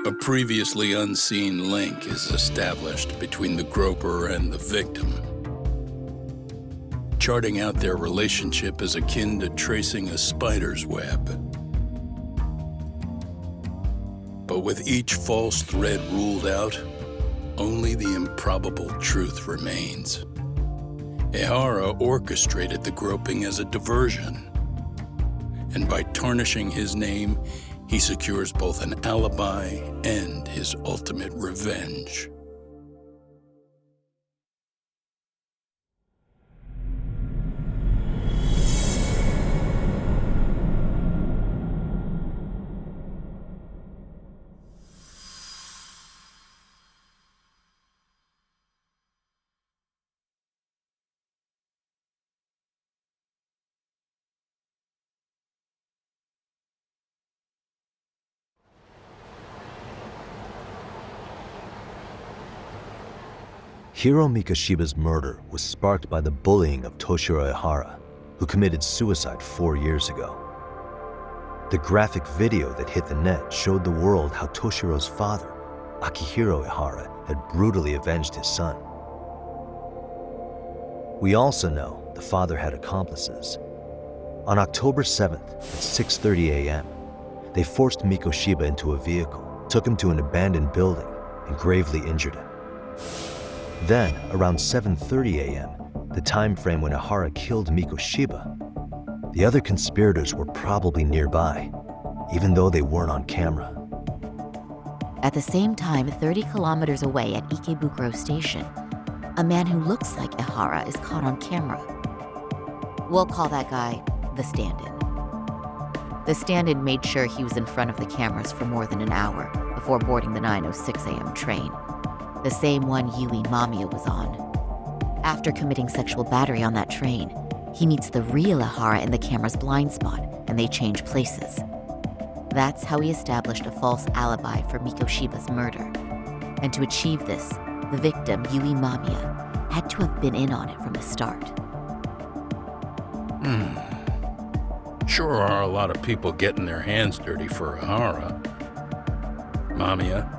A previously unseen link is established between the groper and the victim. Charting out their relationship is akin to tracing a spider's web. But with each false thread ruled out, only the improbable truth remains. Ehara orchestrated the groping as a diversion, and by tarnishing his name, he secures both an alibi and his ultimate revenge. Hiro Mikoshiba's murder was sparked by the bullying of Toshiro Ehara, who committed suicide 4 years ago. The graphic video that hit the net showed the world how Toshiro's father, Akihiro Ehara, had brutally avenged his son. We also know the father had accomplices. On October 7th at 6:30 a.m., they forced Mikoshiba into a vehicle, took him to an abandoned building, and gravely injured him. Then, around 7:30 a.m., the time frame when Ehara killed Mikoshiba, the other conspirators were probably nearby, even though they weren't on camera. At the same time, 30 kilometers away at Ikebukuro Station, a man who looks like Ehara is caught on camera. We'll call that guy the stand-in. The stand-in made sure he was in front of the cameras for more than an hour before boarding the 9:06 a.m. train, the same one Yui Mamiya was on. After committing sexual battery on that train, he meets the real Ehara in the camera's blind spot, and they change places. That's how he established a false alibi for Mikoshiba's murder. And to achieve this, the victim, Yui Mamiya, had to have been in on it from the start. Sure are a lot of people getting their hands dirty for Ehara. Mamiya,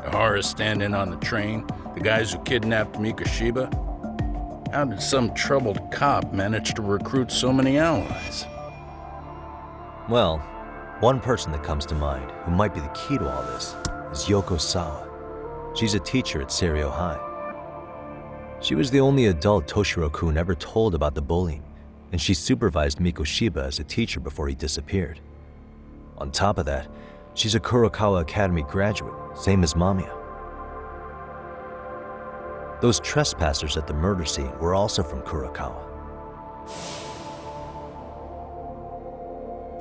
Ehara's stand-in on the train, the guys who kidnapped Mikoshiba. How did some troubled cop manage to recruit so many allies? Well, one person that comes to mind who might be the key to all this is Yoko Sawa. She's a teacher at Seiryo High. She was the only adult Toshiro-kun ever told about the bullying, and she supervised Mikoshiba as a teacher before he disappeared. On top of that, she's a Kurokawa Academy graduate, same as Mamiya. Those trespassers at the murder scene were also from Kurokawa.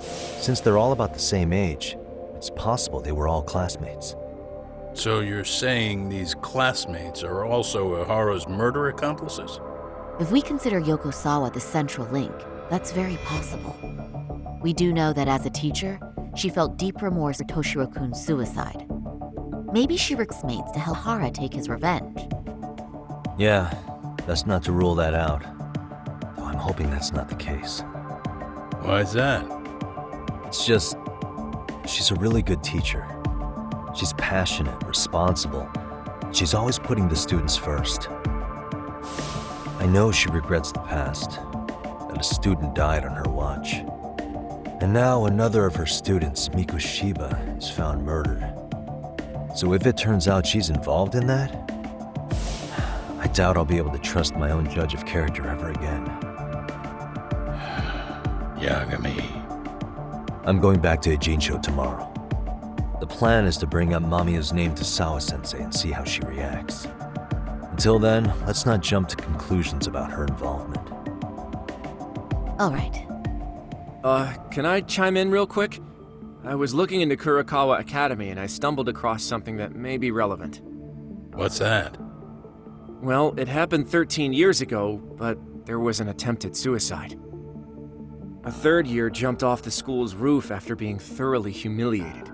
Since they're all about the same age, it's possible they were all classmates. So you're saying these classmates are also Ehara's murder accomplices? If we consider Yoko Sawa the central link, that's very possible. We do know that as a teacher, she felt deep remorse for Toshiro-kun's suicide. Maybe she risked mates to help Ehara take his revenge. Yeah, that's not to rule that out. Though I'm hoping that's not the case. Why's that? It's just, she's a really good teacher. She's passionate, responsible. She's always putting the students first. I know she regrets the past, that a student died on her watch. And now another of her students, Mikoshiba, is found murdered. So if it turns out she's involved in that, I doubt I'll be able to trust my own judge of character ever again. Yagami. I'm going back to Ijincho tomorrow. The plan is to bring up Mamiya's name to Sawa-sensei and see how she reacts. Until then, let's not jump to conclusions about her involvement. All right. Can I chime in real quick? I was looking into Kurokawa Academy and I stumbled across something that may be relevant. What's that? Well, it happened 13 years ago, but there was an attempted suicide. A third year jumped off the school's roof after being thoroughly humiliated.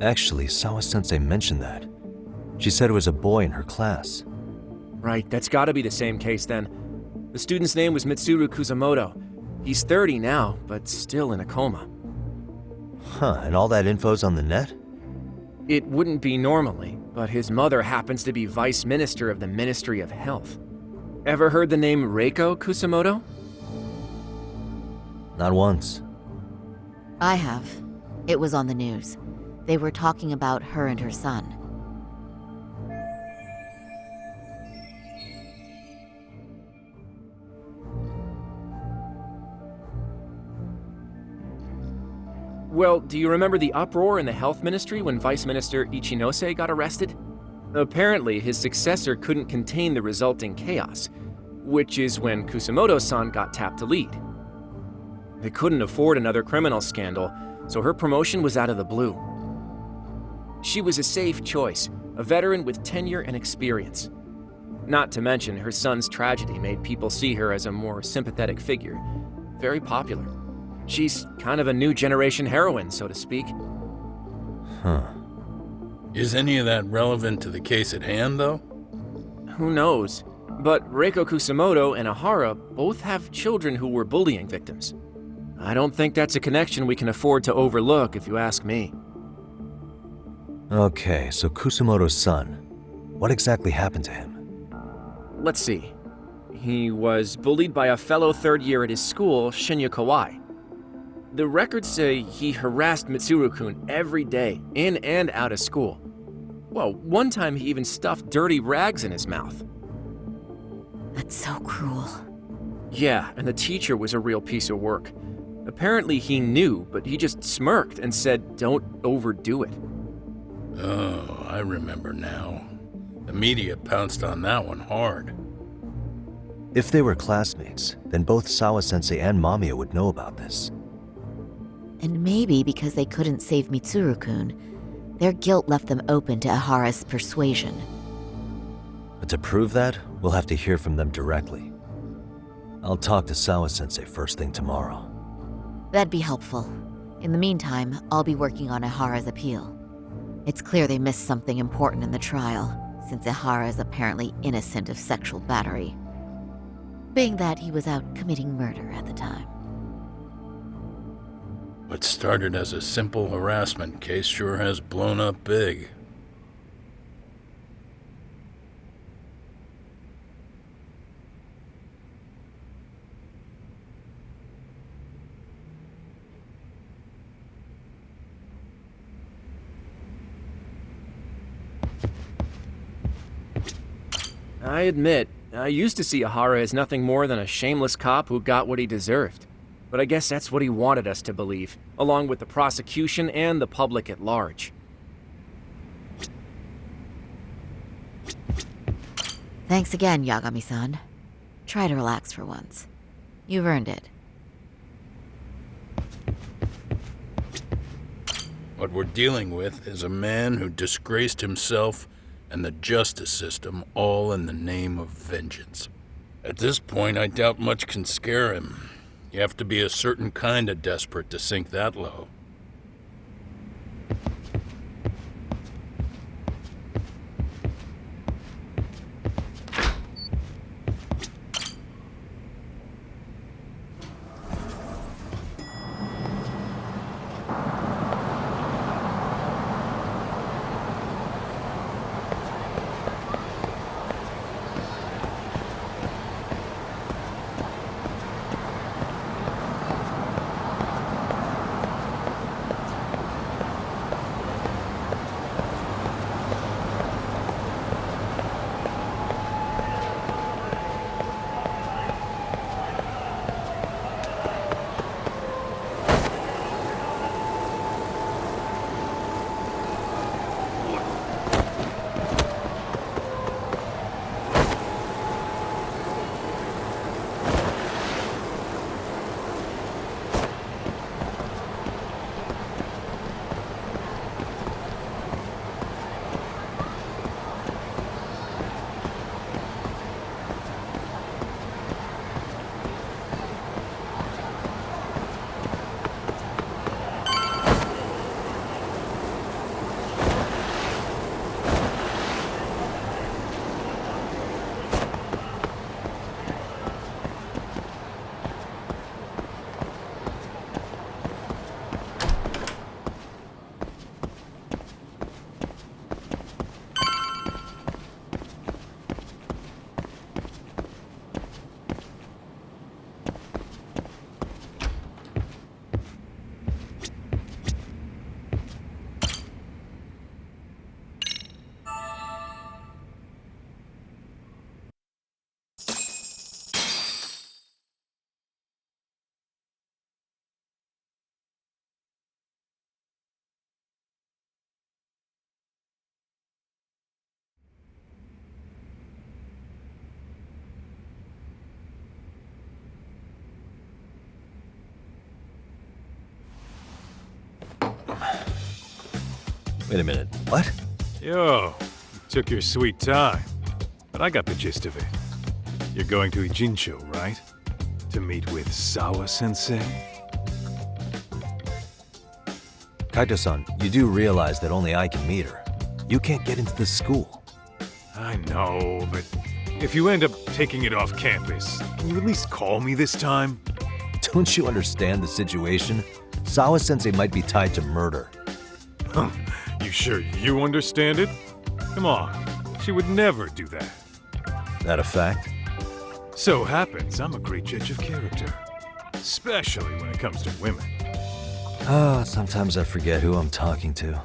Actually, Sawa-sensei mentioned that. She said it was a boy in her class. Right, that's gotta be the same case then. The student's name was Mitsuru Kusamoto. He's 30 now, but still in a coma. Huh, and all that info's on the net? It wouldn't be normally, but his mother happens to be Vice Minister of the Ministry of Health. Ever heard the name Reiko Kusamoto? Not once. I have. It was on the news. They were talking about her and her son. Well, do you remember the uproar in the health ministry when Vice Minister Ichinose got arrested? Apparently, his successor couldn't contain the resulting chaos, which is when Kusamoto-san got tapped to lead. They couldn't afford another criminal scandal, so her promotion was out of the blue. She was a safe choice, a veteran with tenure and experience. Not to mention, her son's tragedy made people see her as a more sympathetic figure. Very popular. She's kind of a new generation heroine, so to speak. Huh. Is any of that relevant to the case at hand, though? Who knows? But Reiko Kusamoto and Ahara both have children who were bullying victims. I don't think that's a connection we can afford to overlook, if you ask me. Okay, so Kusamoto's son. What exactly happened to him? Let's see. He was bullied by a fellow third year at his school, Shinya Kawai. The records say he harassed Mitsuru-kun every day, in and out of school. Well, one time he even stuffed dirty rags in his mouth. That's so cruel. Yeah, and the teacher was a real piece of work. Apparently he knew, but he just smirked and said, "Don't overdo it." Oh, I remember now. The media pounced on that one hard. If they were classmates, then both Sawa-sensei and Mamiya would know about this. And maybe because they couldn't save Mitsuru-kun, their guilt left them open to Ahara's persuasion. But to prove that, we'll have to hear from them directly. I'll talk to Sawa-sensei first thing tomorrow. That'd be helpful. In the meantime, I'll be working on Ahara's appeal. It's clear they missed something important in the trial, since Ahara is apparently innocent of sexual battery, being that he was out committing murder at the time. What started as a simple harassment case sure has blown up big. I admit, I used to see Ahara as nothing more than a shameless cop who got what he deserved. But I guess that's what he wanted us to believe, along with the prosecution and the public at large. Thanks again, Yagami-san. Try to relax for once. You've earned it. What we're dealing with is a man who disgraced himself and the justice system all in the name of vengeance. At this point, I doubt much can scare him. You have to be a certain kind of desperate to sink that low. Wait a minute, what? Yo, you took your sweet time. But I got the gist of it. You're going to Ijincho, right? To meet with Sawa-sensei? Kaito-san, you do realize that only I can meet her. You can't get into the school. I know, but if you end up taking it off campus, can you at least call me this time? Don't you understand the situation? Sawa-sensei might be tied to murder. You sure you understand it? Come on, she would never do that. That a fact? So happens I'm a great judge of character. Especially when it comes to women. Sometimes I forget who I'm talking to.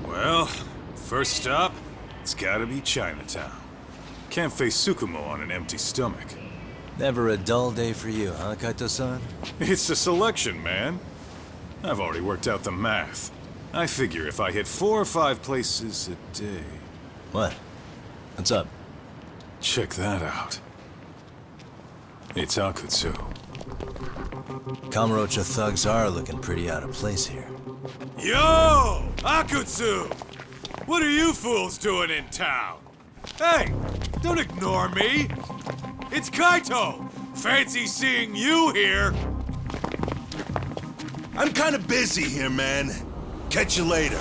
Well, first stop, it's gotta be Chinatown. Can't face Tsukumo on an empty stomach. Never a dull day for you, huh, Kaito-san? It's a selection, man. I've already worked out the math. I figure if I hit 4 or 5 places a day... What? What's up? Check that out. It's Akutsu. Kamurocho thugs are looking pretty out of place here. Yo! Akutsu! What are you fools doing in town? Hey, don't ignore me! It's Kaito! Fancy seeing you here! I'm kind of busy here, man. Catch you later.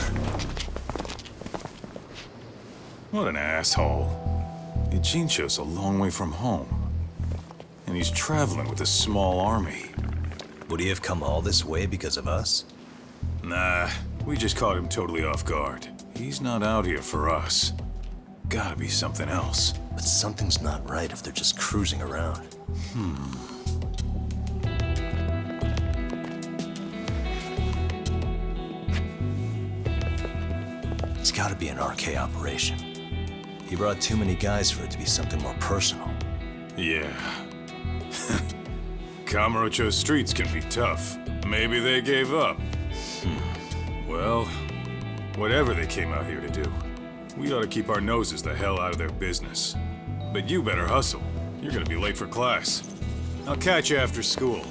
What an asshole. Ijincho's a long way from home. And he's traveling with a small army. Would he have come all this way because of us? Nah, we just caught him totally off guard. He's not out here for us. Gotta be something else. But something's not right if they're just cruising around. It's gotta be an RK operation. He brought too many guys for it to be something more personal. Yeah. Kamurocho streets can be tough. Maybe they gave up. Well, whatever they came out here to do, we ought to keep our noses the hell out of their business. But you better hustle. You're gonna be late for class. I'll catch you after school.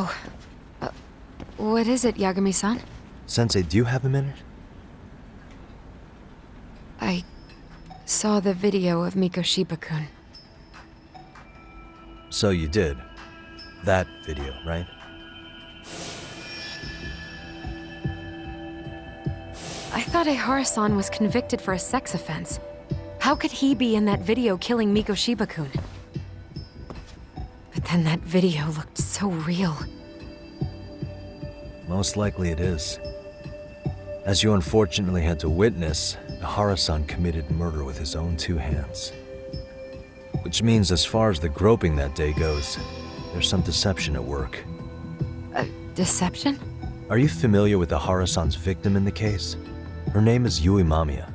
Oh. What is it, Yagami-san? Sensei, do you have a minute? I saw the video of Mikoshiba-kun. So you did. That video, right? I thought Ehara-san was convicted for a sex offense. How could he be in that video killing Mikoshiba-kun? But then that video looked so real. Most likely it is. As you unfortunately had to witness, Ehara-san committed murder with his own two hands. Which means as far as the groping that day goes, there's some deception at work. Deception? Are you familiar with Ehara-san's victim in the case? Her name is Yui Mamiya.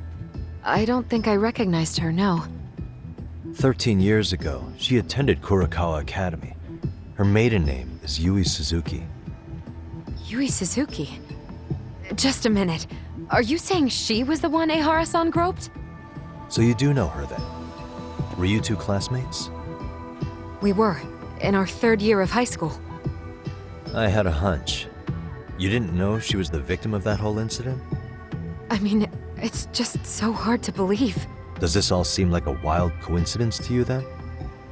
I don't think I recognized her, no. 13 years ago, she attended Kurakawa Academy. Her maiden name is Yui Suzuki. Yui Suzuki? Just a minute. Are you saying she was the one Ehara-san groped? So you do know her then? Were you two classmates? We were, in our 3rd year of high school. I had a hunch. You didn't know she was the victim of that whole incident? I mean, it's just so hard to believe. Does this all seem like a wild coincidence to you then?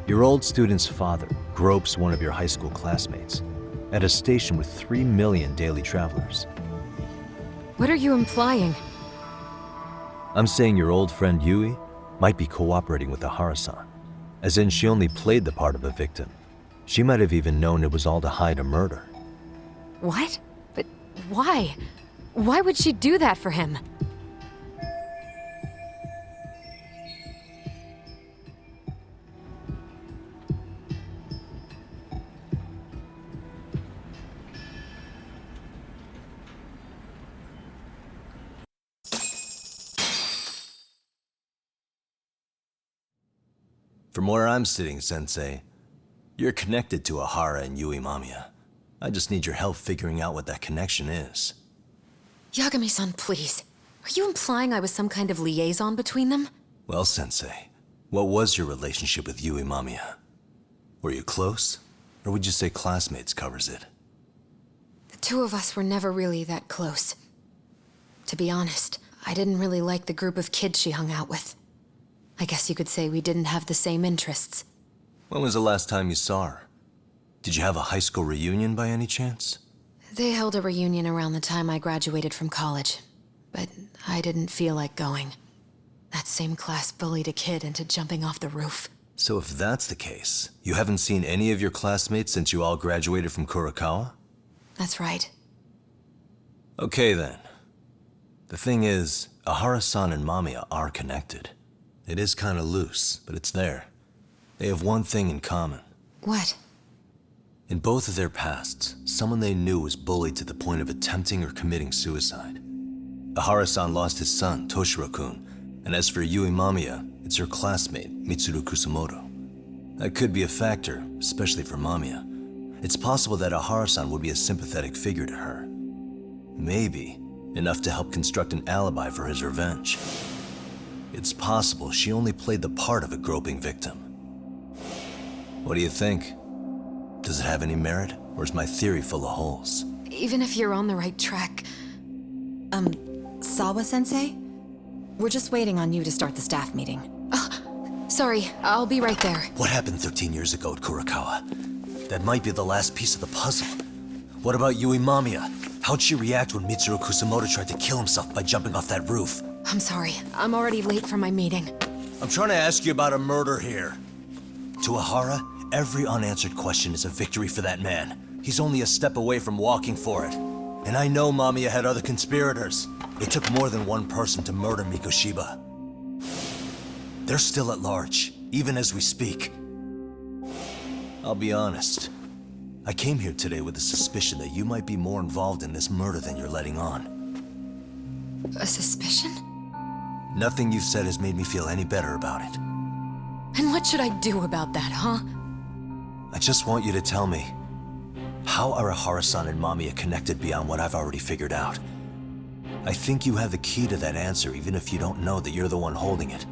Your old student's father gropes one of your high school classmates at a station with 3 million daily travelers. What are you implying? I'm saying your old friend Yui might be cooperating with Ehara-san, as in she only played the part of a victim. She might have even known it was all to hide a murder. What? But why? Why would she do that for him? From where I'm sitting, Sensei, you're connected to Ehara and Yui Mamiya. I just need your help figuring out what that connection is. Yagami-san, please. Are you implying I was some kind of liaison between them? Well, Sensei, what was your relationship with Yui Mamiya? Were you close? Or would you say classmates covers it? The two of us were never really that close. To be honest, I didn't really like the group of kids she hung out with. I guess you could say we didn't have the same interests. When was the last time you saw her? Did you have a high school reunion by any chance? They held a reunion around the time I graduated from college, but I didn't feel like going. That same class bullied a kid into jumping off the roof. So if that's the case, you haven't seen any of your classmates since you all graduated from Kurakawa? That's right. Okay then. The thing is, Ehara-san and Mamiya are connected. It is kinda loose, but it's there. They have one thing in common. What? In both of their pasts, someone they knew was bullied to the point of attempting or committing suicide. Ehara-san lost his son, Toshiro-kun, and as for Yui Mamiya, it's her classmate, Mitsuru Kusamoto. That could be a factor, especially for Mamiya. It's possible that Ehara-san would be a sympathetic figure to her. Maybe enough to help construct an alibi for his revenge. It's possible she only played the part of a groping victim. What do you think? Does it have any merit, or is my theory full of holes? Even if you're on the right track... Sawa-sensei? We're just waiting on you to start the staff meeting. Sorry, I'll be right there. What happened 13 years ago at Kurakawa? That might be the last piece of the puzzle. What about Yui Mamiya? How'd she react when Mitsuru Kusamoto tried to kill himself by jumping off that roof? I'm sorry, I'm already late for my meeting. I'm trying to ask you about a murder here. To Ehara, every unanswered question is a victory for that man. He's only a step away from walking for it. And I know Mamiya had other conspirators. It took more than one person to murder Mikoshiba. They're still at large, even as we speak. I'll be honest. I came here today with the suspicion that you might be more involved in this murder than you're letting on. A suspicion? Nothing you've said has made me feel any better about it. And what should I do about that, huh? I just want you to tell me, how are Ehara-san and Mamiya connected beyond what I've already figured out? I think you have the key to that answer, even if you don't know that you're the one holding it.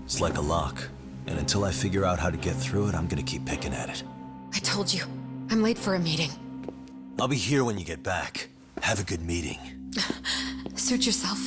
It's like a lock, and until I figure out how to get through it, I'm gonna keep picking at it. I told you, I'm late for a meeting. I'll be here when you get back. Have a good meeting. Suit yourself.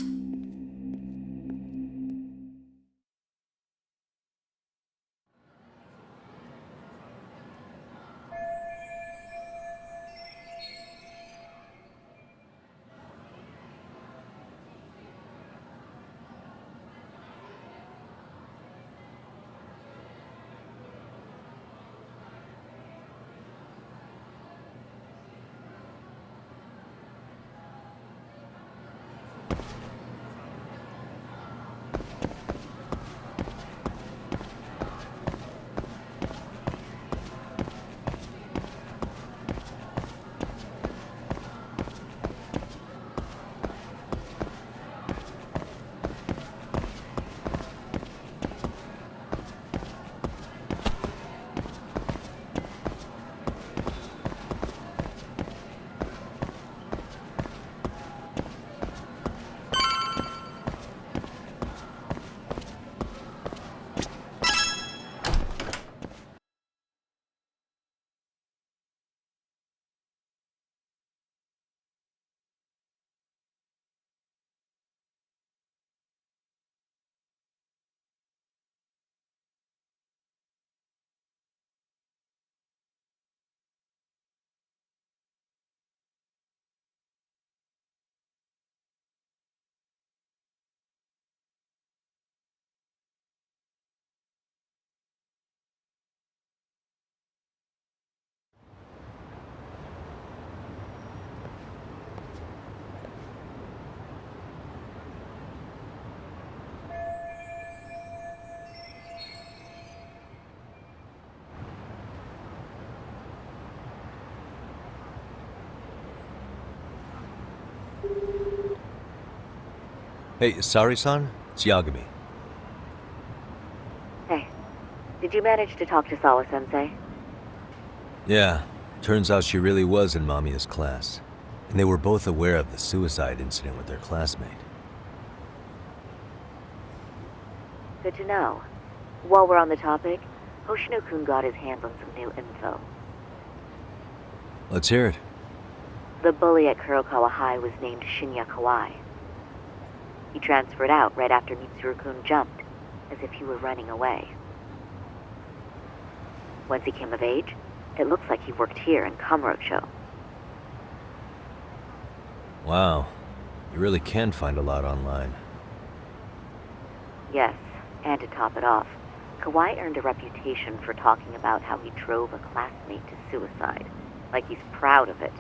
Hey, sorry-san? It's Yagami. Hey, did you manage to talk to Sawa-sensei? Yeah, turns out she really was in Mamiya's class. And they were both aware of the suicide incident with their classmate. Good to know. While we're on the topic, Hoshino-kun got his hands on some new info. Let's hear it. The bully at Kurokawa High was named Shinya Kawai. He transferred out right after Mitsuru-kun jumped, as if he were running away. Once he came of age, it looks like he worked here in Kamurocho. Wow, you really can find a lot online. Yes, and to top it off, Kawai earned a reputation for talking about how he drove a classmate to suicide, like he's proud of it.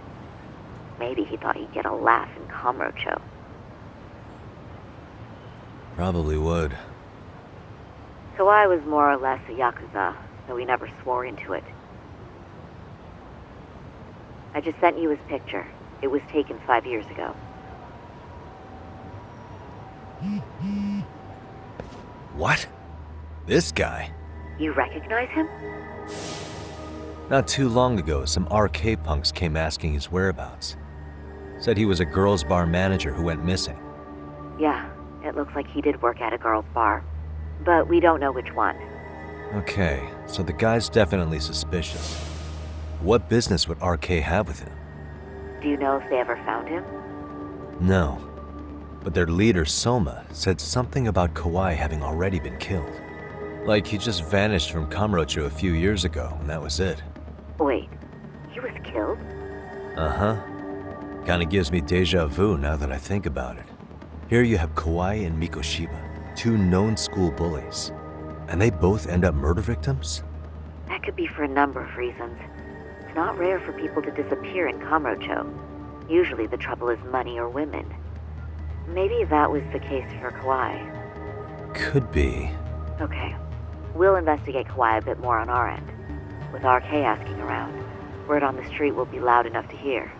Maybe he thought he'd get a laugh in Kamurocho. Probably would. Kawai was more or less a Yakuza, though he never swore into it. I just sent you his picture. It was taken 5 years ago. What? This guy? You recognize him? Not too long ago, some RK punks came asking his whereabouts. Said he was a girls' bar manager who went missing. Yeah, it looks like he did work at a girl's bar. But we don't know which one. Okay, so the guy's definitely suspicious. What business would RK have with him? Do you know if they ever found him? No. But their leader, Soma, said something about Kawai having already been killed. Like he just vanished from Kamurocho a few years ago, and that was it. Wait, he was killed? Uh-huh. Kinda gives me deja vu now that I think about it. Here you have Kawai and Mikoshiba, two known school bullies. And they both end up murder victims? That could be for a number of reasons. It's not rare for people to disappear in Kamurocho. Usually the trouble is money or women. Maybe that was the case for Kawai. Could be. Okay. We'll investigate Kawai a bit more on our end. With RK asking around, word on the street will be loud enough to hear.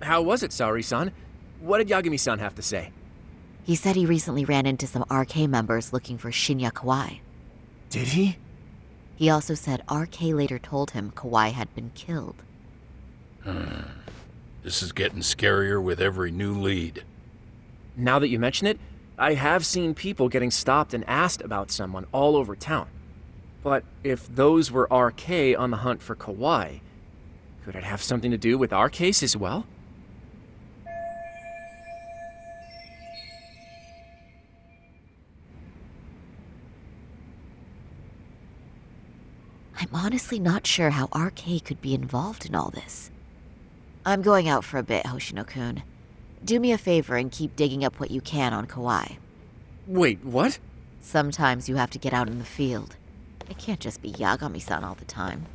How was it, Saori-san? What did Yagami-san have to say? He said he recently ran into some RK members looking for Shinya Kawai. Did he? He also said RK later told him Kawai had been killed. This is getting scarier with every new lead. Now that you mention it, I have seen people getting stopped and asked about someone all over town. But if those were RK on the hunt for Kawai, could it have something to do with our case as well? I'm honestly not sure how RK could be involved in all this. I'm going out for a bit, Hoshino-kun. Do me a favor and keep digging up what you can on Kawai. Wait, what? Sometimes you have to get out in the field. It can't just be Yagami-san all the time.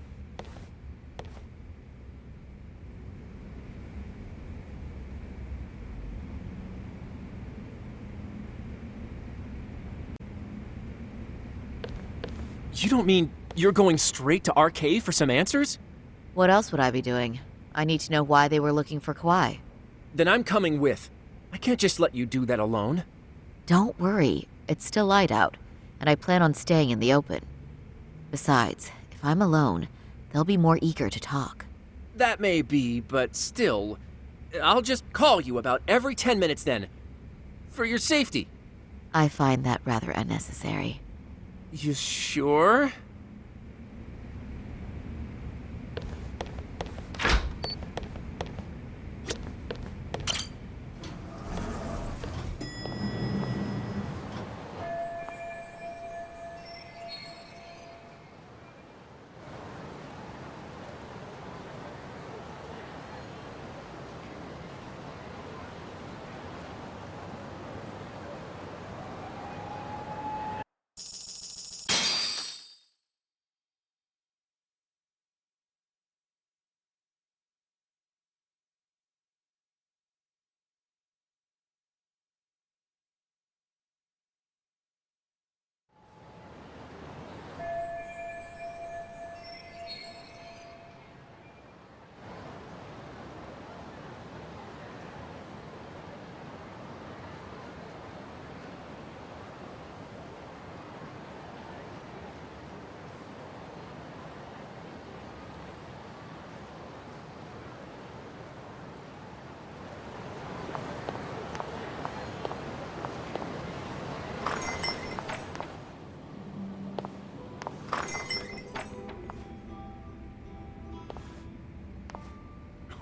You don't mean you're going straight to RK for some answers? What else would I be doing? I need to know why they were looking for Kawhi. Then I'm coming with. I can't just let you do that alone. Don't worry, it's still light out, and I plan on staying in the open. Besides, if I'm alone, they'll be more eager to talk. That may be, but still, I'll just call you about every 10 minutes then. For your safety. I find that rather unnecessary. You sure?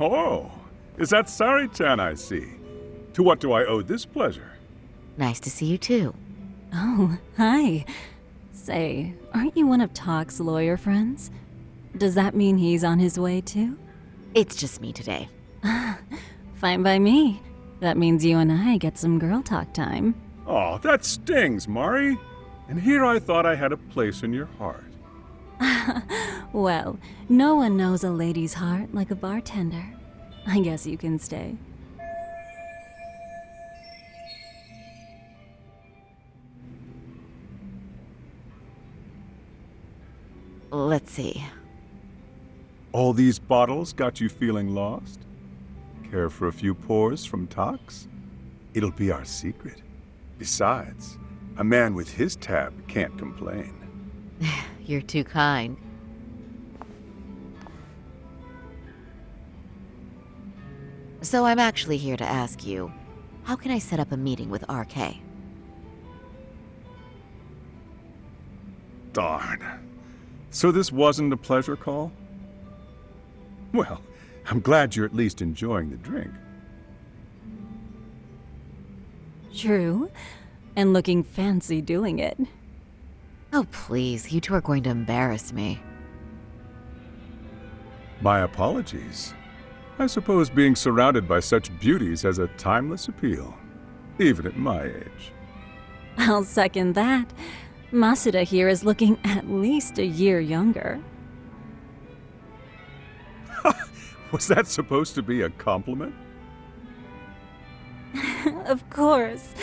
Oh, is that Sari-chan I see? To what do I owe this pleasure? Nice to see you too. Oh, hi. Say, aren't you one of Talk's lawyer friends? Does that mean he's on his way too? It's just me today. Fine by me. That means you and I get some girl talk time. Oh, that stings, Mari. And here I thought I had a place in your heart. Well, no one knows a lady's heart like a bartender. I guess you can stay. Let's see. All these bottles got you feeling lost? Care for a few pours from Tox? It'll be our secret. Besides, a man with his tab can't complain. You're too kind. So I'm actually here to ask you, how can I set up a meeting with RK? Darn. So this wasn't a pleasure call? Well, I'm glad you're at least enjoying the drink. True. And looking fancy doing it. Oh please, you two are going to embarrass me. My apologies. I suppose being surrounded by such beauties has a timeless appeal, even at my age. I'll second that. Masuda here is looking at least a year younger. Was that supposed to be a compliment? Of course.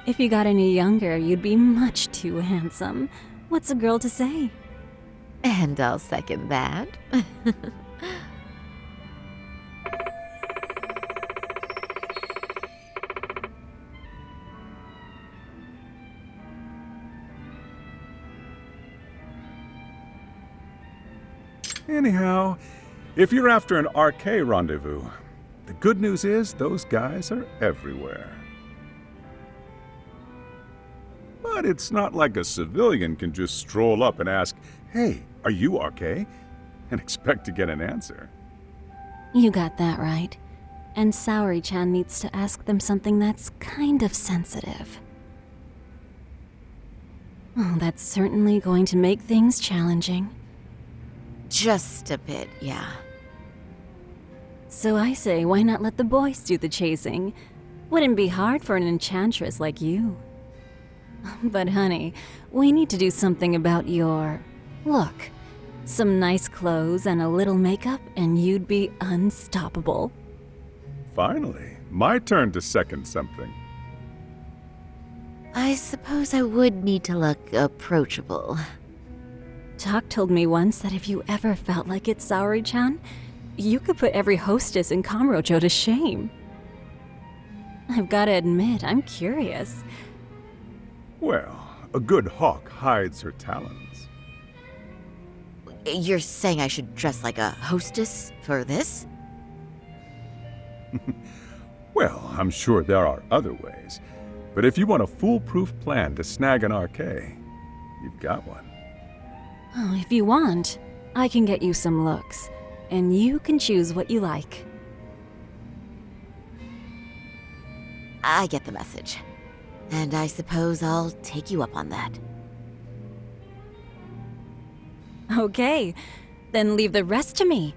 If you got any younger, you'd be much too handsome. What's a girl to say? And I'll second that. Anyhow, if you're after an arcade rendezvous, the good news is those guys are everywhere. But it's not like a civilian can just stroll up and ask, "Hey, are you RK?" and expect to get an answer. You got that right. And Saori-chan needs to ask them something that's kind of sensitive. Oh, that's certainly going to make things challenging. Just a bit, yeah. So I say, why not let the boys do the chasing? Wouldn't be hard for an enchantress like you. But honey, we need to do something about your look. Some nice clothes and a little makeup, and you'd be unstoppable. Finally, my turn to second something. I suppose I would need to look approachable. Talk told me once that if you ever felt like it, Saori-chan, you could put every hostess in Kamurocho to shame. I've gotta admit, I'm curious. Well, a good hawk hides her talons. You're saying I should dress like a hostess for this? Well, I'm sure there are other ways. But if you want a foolproof plan to snag an RK, you've got one. Oh, if you want, I can get you some looks, and you can choose what you like. I get the message. And I suppose I'll take you up on that. Okay, then leave the rest to me.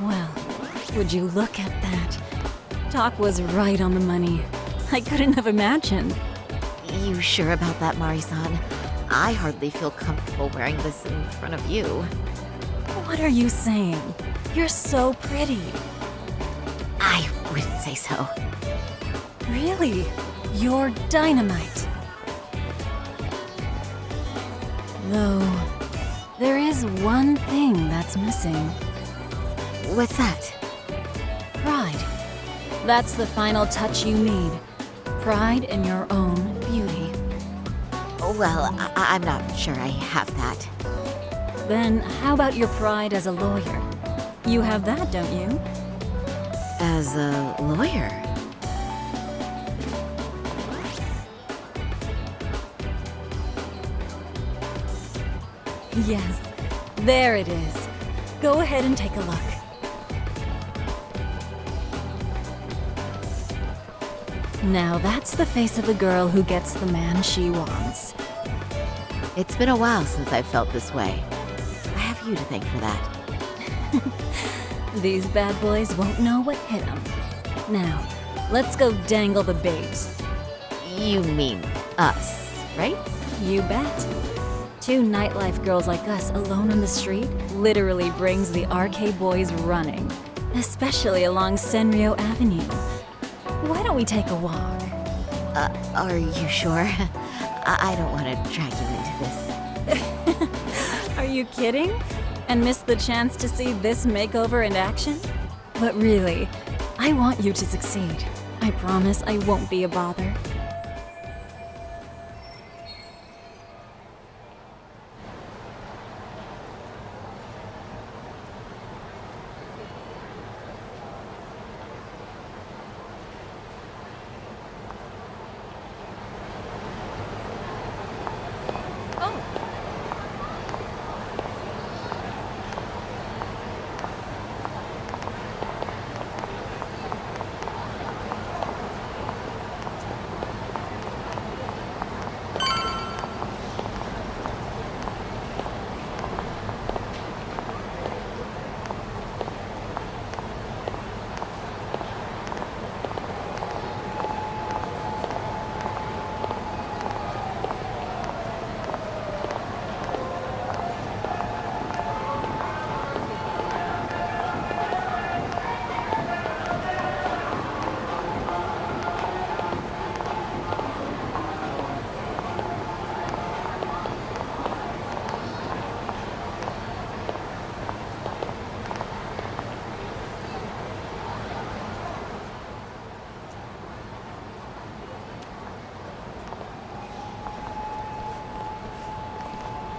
Well, would you look at that? Talk was right on the money. I couldn't have imagined. You sure about that, Mari-san? I hardly feel comfortable wearing this in front of you. What are you saying? You're so pretty. I wouldn't say so. Really? You're dynamite. Though, there is one thing that's missing. What's that? Pride. That's the final touch you need. Pride in your own beauty. Well, I'm not sure I have that. Then how about your pride as a lawyer? You have that, don't you? As a lawyer? Yes, there it is. Go ahead and take a look. Now that's the face of the girl who gets the man she wants. It's been a while since I've felt this way. I have you to thank for that. These bad boys won't know what hit them. Now, let's go dangle the bait. You mean us, right? You bet. Two nightlife girls like us alone on the street literally brings the RK boys running, especially along Senryo Avenue. Why don't we take a walk? Are you sure? I don't want to drag you into this. Are you kidding? And miss the chance to see this makeover in action? But really, I want you to succeed. I promise I won't be a bother.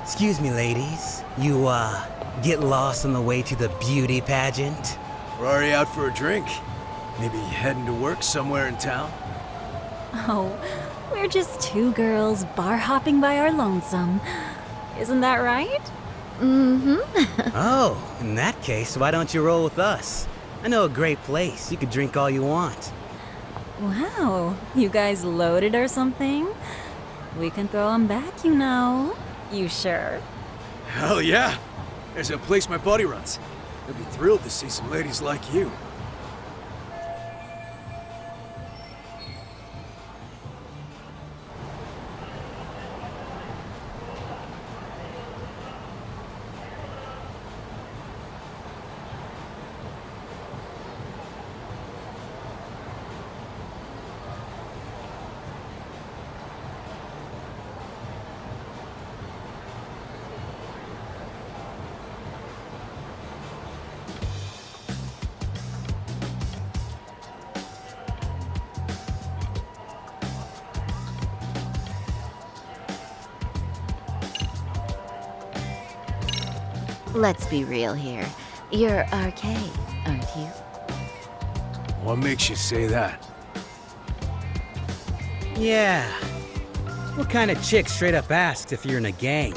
Excuse me, ladies. You, get lost on the way to the beauty pageant? We're already out for a drink. Maybe heading to work somewhere in town? Oh, we're just two girls bar hopping by our lonesome. Isn't that right? Mm-hmm. Oh, in that case, why don't you roll with us? I know a great place. You could drink all you want. Wow, you guys loaded or something? We can throw 'em back, you know. You sure? Hell yeah! There's a place my buddy runs. He'll be thrilled to see some ladies like you. Let's be real here. You're RK, aren't you? What makes you say that? Yeah. What kind of chick straight up asks if you're in a gang?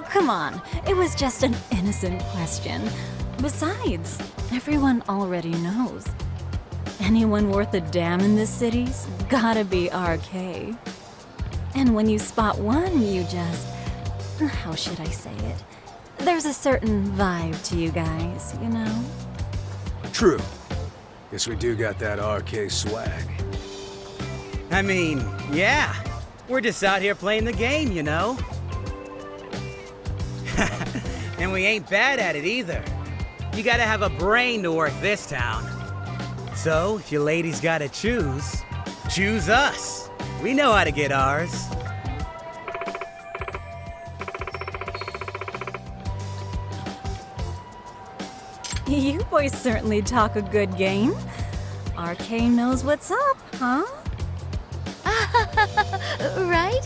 Come on, it was just an innocent question. Besides, everyone already knows. Anyone worth a damn in this city's gotta be RK. And when you spot one, you just... how should I say it? There's a certain vibe to you guys, you know? True. Guess we do got that RK swag. I mean, yeah. We're just out here playing the game, you know? And we ain't bad at it either. You gotta have a brain to work this town. So, if you ladies gotta choose, choose us. We know how to get ours. You boys certainly talk a good game. RK knows what's up, huh? Right?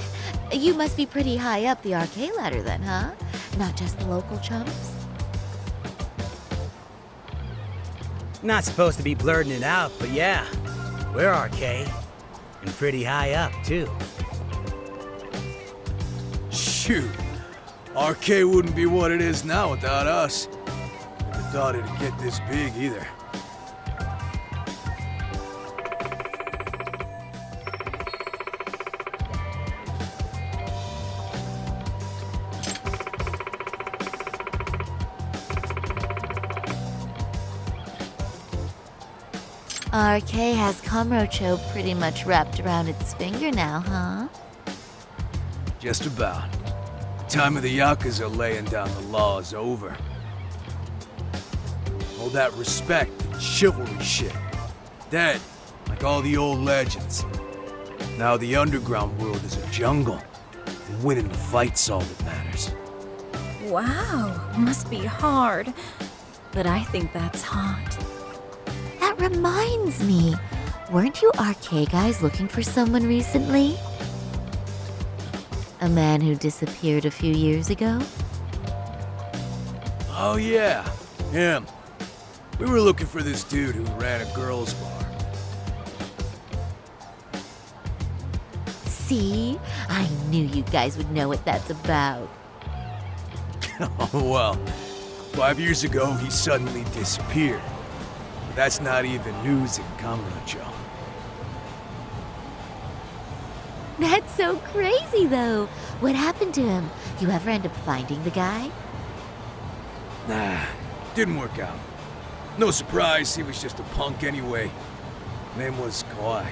You must be pretty high up the RK ladder then, huh? Not just the local chumps? Not supposed to be blurting it out, but yeah, we're RK. And pretty high up, too. Shoot. RK wouldn't be what it is now without us. Never thought it'd get this big either. RK has Kamurocho pretty much wrapped around its finger now, huh? Just about. The time of the Yakuza laying down the law is over. All that respect and chivalry shit. Dead, like all the old legends. Now the underground world is a jungle. And winning the fight's all that matters. Wow, must be hard. But I think that's hot. That reminds me. Weren't you RK guys looking for someone recently? A man who disappeared a few years ago? Oh yeah, him. We were looking for this dude who ran a girls' bar. See? I knew you guys would know what that's about. Oh well, 5 years ago he suddenly disappeared. But that's not even news in Kamurocho. That's so crazy, though. What happened to him? You ever end up finding the guy? Nah, didn't work out. No surprise, he was just a punk anyway. Name was Kawhi.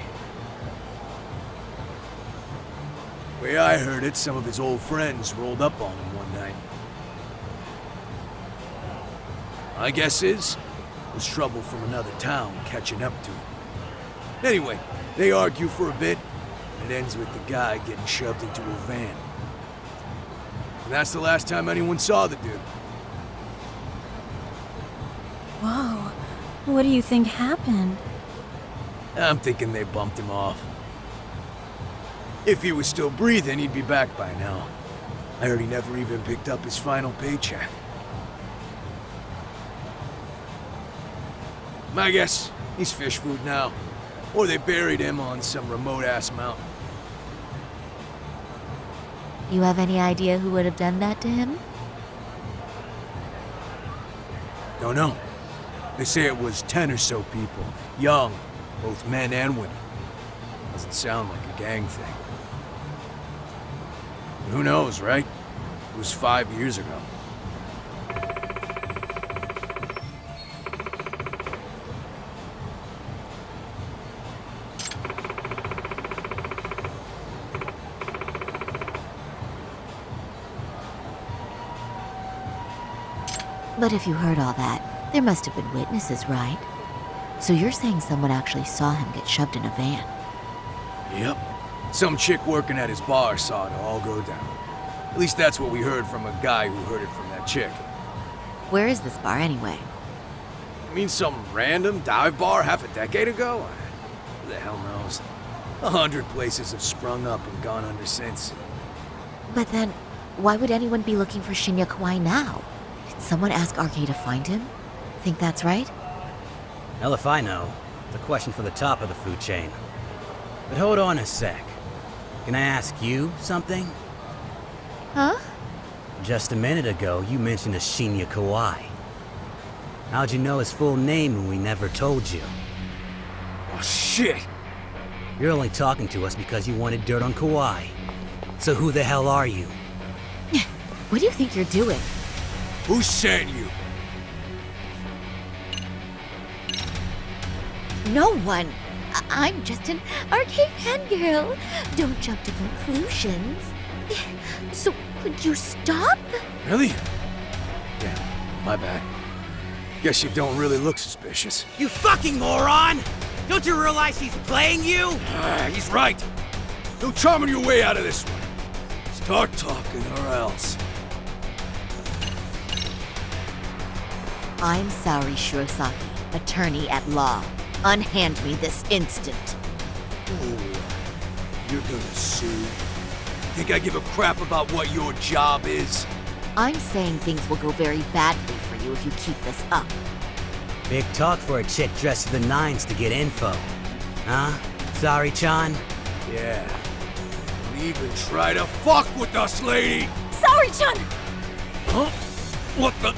Way I heard it, some of his old friends rolled up on him one night. My guess is, it was trouble from another town catching up to him. Anyway, they argue for a bit, and it ends with the guy getting shoved into a van. And that's the last time anyone saw the dude. Whoa, what do you think happened? I'm thinking they bumped him off. If he was still breathing, he'd be back by now. I heard he never even picked up his final paycheck. My guess, he's fish food now. Or they buried him on some remote-ass mountain. You have any idea who would have done that to him? Don't know. They say it was 10 or so people. Young, both men and women. Doesn't sound like a gang thing. But who knows, right? It was 5 years ago. But if you heard all that, there must have been witnesses, right? So you're saying someone actually saw him get shoved in a van? Yep. Some chick working at his bar saw it all go down. At least that's what we heard from a guy who heard it from that chick. Where is this bar anyway? You mean some random dive bar half a decade ago? Who the hell knows? 100 places have sprung up and gone under since. But then, why would anyone be looking for Shinya Kawai now? Did someone ask RK to find him? Think that's right? Hell if I know. It's a question for the top of the food chain. But hold on a sec. Can I ask you something? Huh? Just a minute ago, you mentioned a Shinya Kawai. How'd you know his full name when we never told you? Oh, shit! You're only talking to us because you wanted dirt on Kawhi. So who the hell are you? What do you think you're doing? Who sent you? No one. I'm just an arcade fangirl. Don't jump to conclusions. So, could you stop? Really? Damn, my bad. Guess you don't really look suspicious. You fucking moron! Don't you realize he's playing you? He's right. No charming your way out of this one. Start talking or else. I'm Saori Shirosaki, attorney at law. Unhand me this instant. Oh, you're gonna sue? Think I give a crap about what your job is? I'm saying things will go very badly for you if you keep this up. Big talk for a chick dressed to the nines to get info. Huh? Sorry, Chan? Yeah. Don't even try to fuck with us, lady! Sorry, Chun! Huh? What the?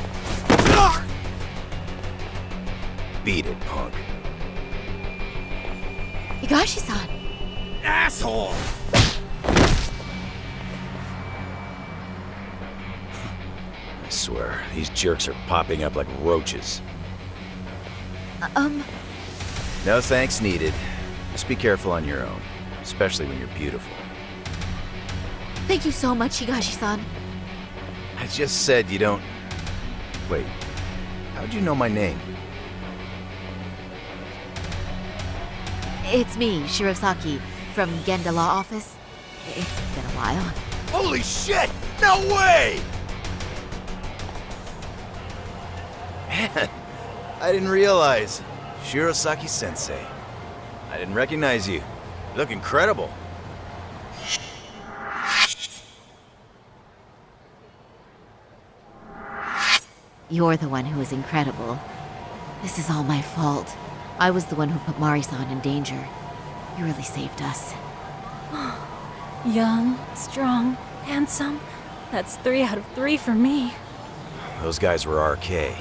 Beat it, punk. Higashi-san! Asshole! I swear, these jerks are popping up like roaches. No thanks needed. Just be careful on your own, especially when you're beautiful. Thank you so much, Higashi-san. I just said you don't... Wait, how'd you know my name? It's me, Shirosaki, from Genda Law Office. It's been a while. Holy shit! No way! Man, I didn't realize. Shirosaki-sensei. I didn't recognize you. You look incredible. You're the one who is incredible. This is all my fault. I was the one who put Mari-san in danger. You really saved us. Young, strong, handsome. That's 3 out of 3 for me. Those guys were RK.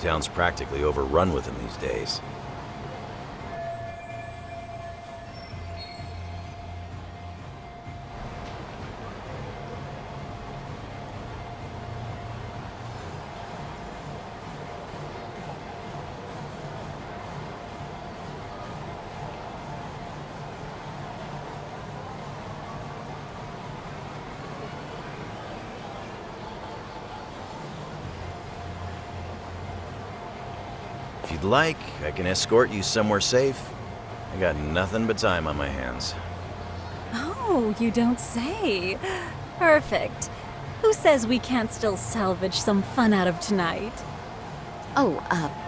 Town's practically overrun with them these days. If you'd like, I can escort you somewhere safe. I got nothing but time on my hands. Oh, you don't say. Perfect. Who says we can't still salvage some fun out of tonight? Oh,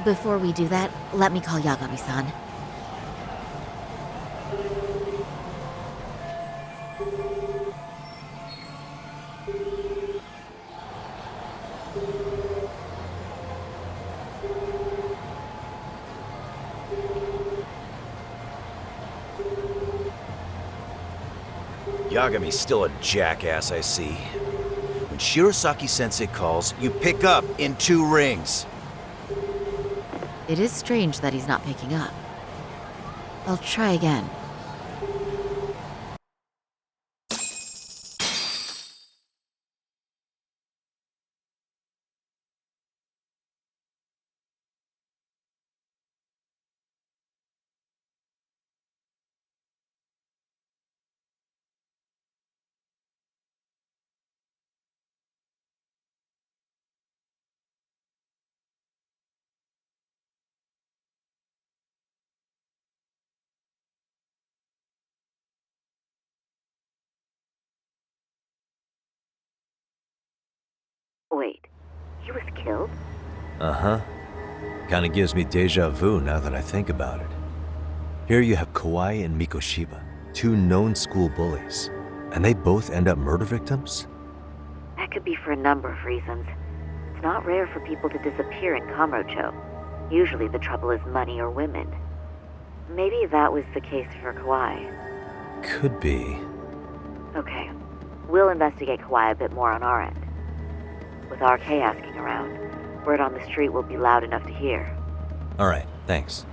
before we do that, let me call Yagami-san. Yagami's still a jackass, I see. When Shirosaki-sensei calls, you pick up in 2 rings. It is strange that he's not picking up. I'll try again. Wait, he was killed? Uh-huh. Kinda gives me deja vu now that I think about it. Here you have Kawhi and Mikoshiba, 2 known school bullies, and they both end up murder victims? That could be for a number of reasons. It's not rare for people to disappear in Kamurocho. Usually the trouble is money or women. Maybe that was the case for Kawhi. Could be. Okay, we'll investigate Kawhi a bit more on our end. With RK asking around, Word on the street will be loud enough to hear. All right, thanks.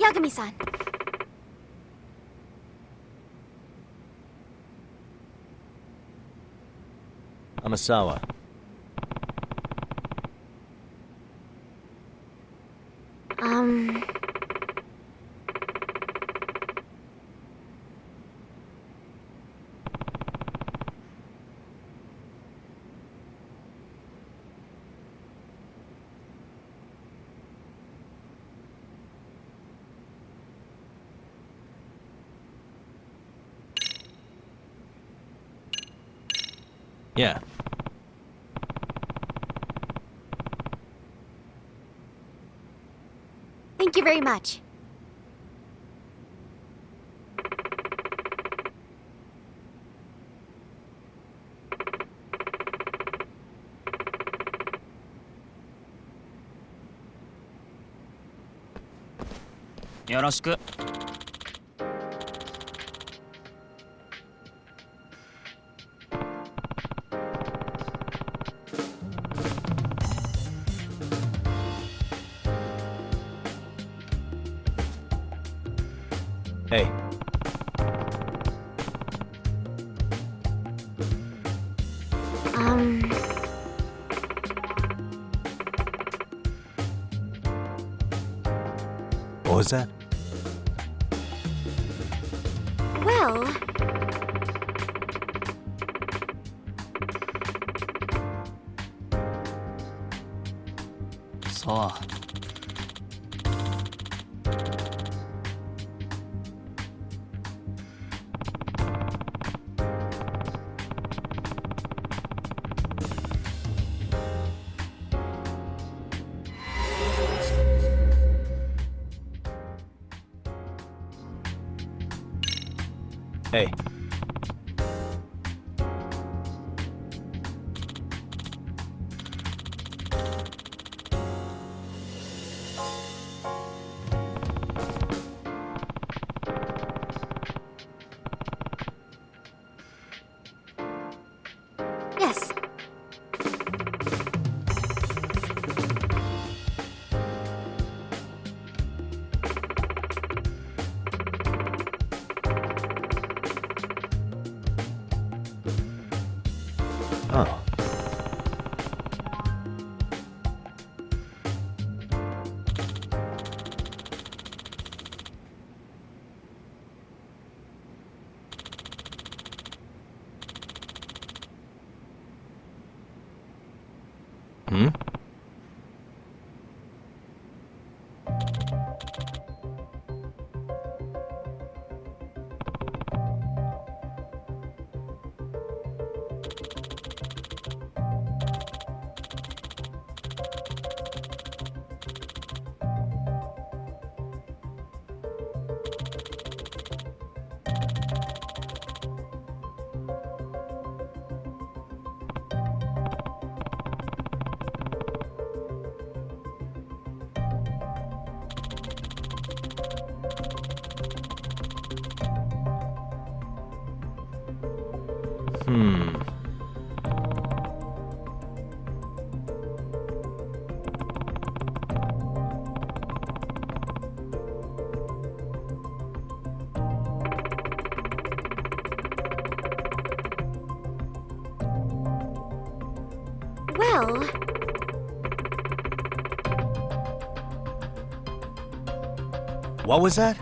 Yagami-san. Amasawa. Yeah. Thank you very much. Hey. What was that? Well, Saw. Hey. yes. Oh. Hmm? Hmm. Well, What was that?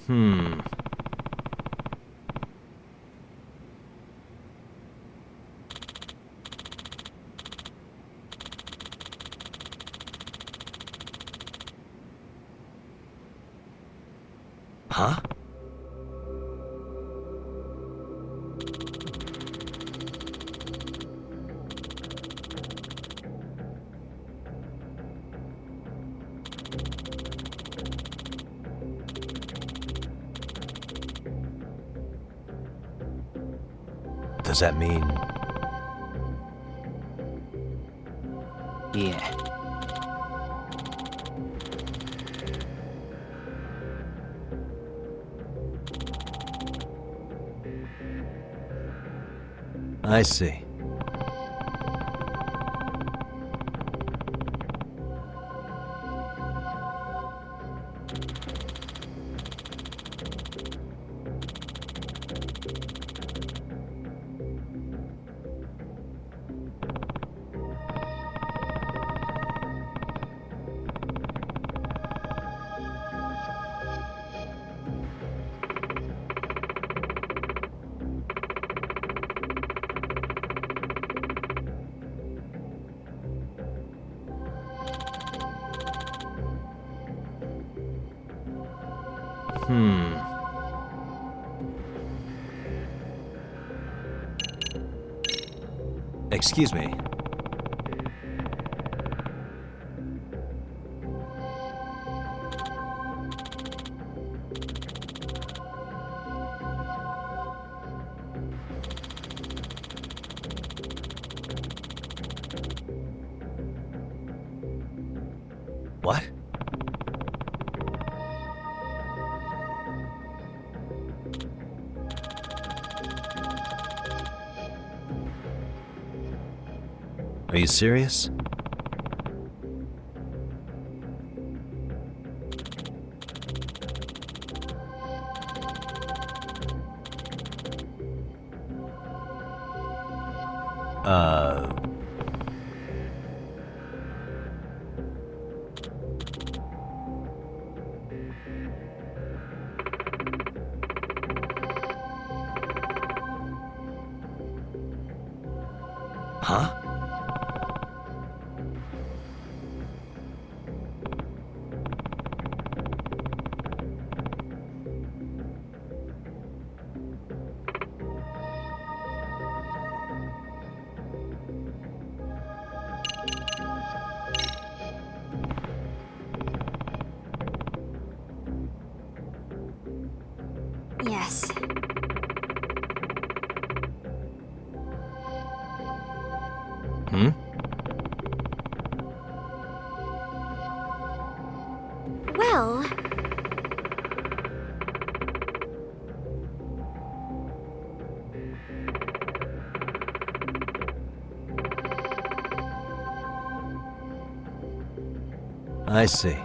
Hmm. Huh? Does that mean... Yeah. I see. Hmm. Excuse me. Are you serious? Huh? Yes. Hmm? Well... I see.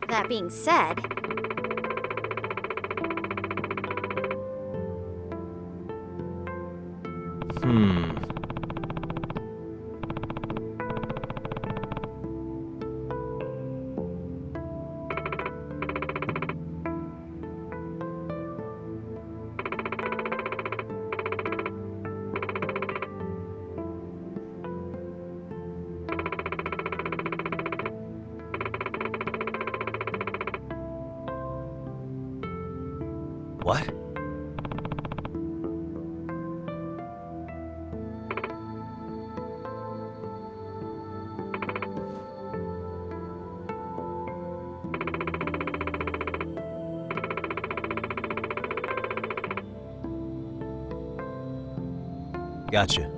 That being said... What? Gotcha.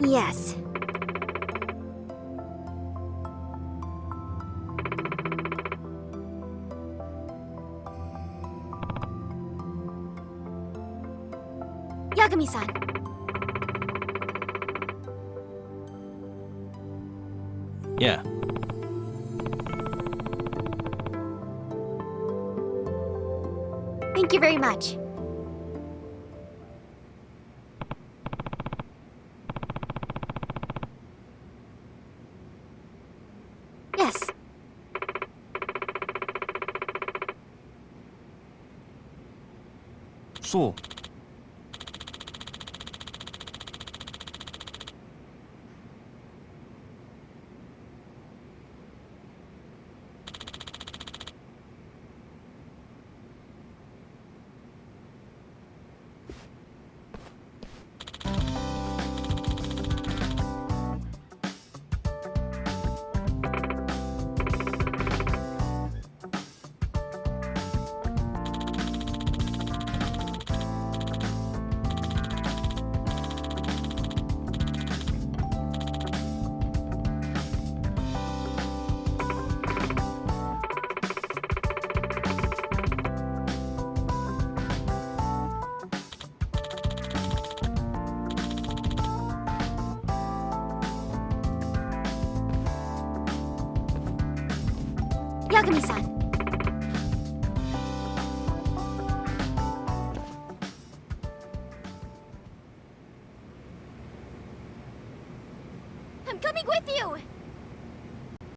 Yes. Yagami-san. Yeah. Thank you very much. Yes. 없어. Yagami-san. I'm coming with you!